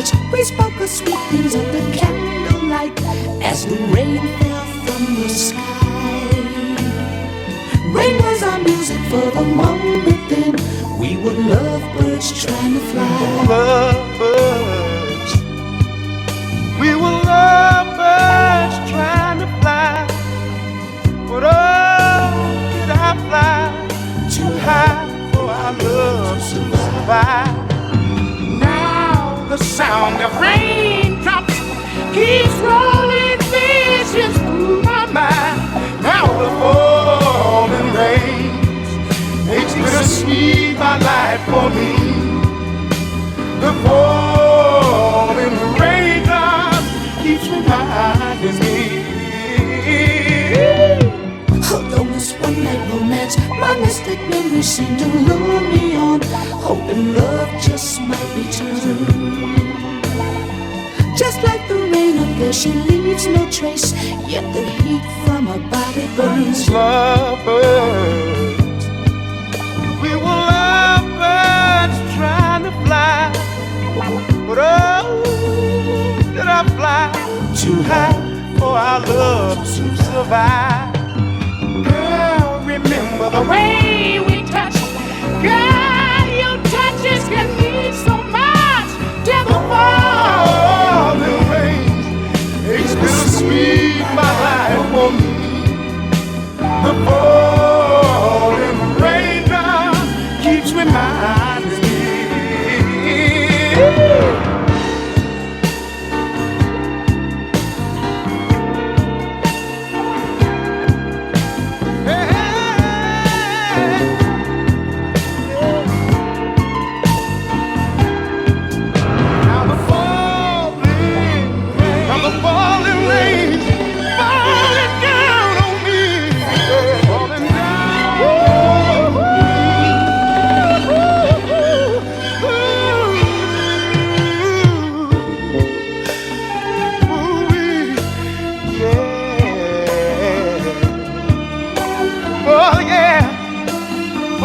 much. We spoke of sweet things under candlelight as the rain fell from the sky. Rain was our music for the moment then. We were lovebirds trying to fly. Lovebirds. We were lovebirds trying to fly. But oh, did I fly too high for our love to survive? Now the sound of raindrops keeps rolling visions through my mind. Now the falling rains makes bittersweet my life for me. The falling raindrops keeps reminding me. Although this one night romance, my mystic memories seem to lure me on, hoping love just might return. Just like the rain up there, she leaves no trace, yet the heat from her body burns. Lovebirds, we were lovebirds trying to fly, but oh, did I fly too high for our love to survive? Girl, remember the way we touched. Girl, your touches can mean so much till the falling rain. It's bittersweet, my life for me. The falling raindrop keeps reminding me.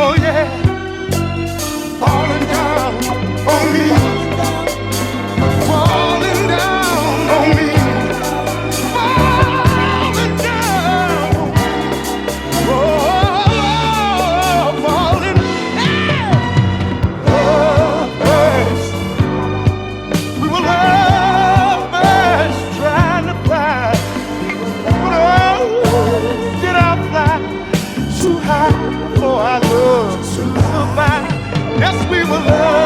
Oh yeah, falling down on me, falling down on me, falling down, oh, falling down. Lovebirds, we were lovebirds trying to fly, but oh, did I fly too high for our love to survive? Yes, we were loved.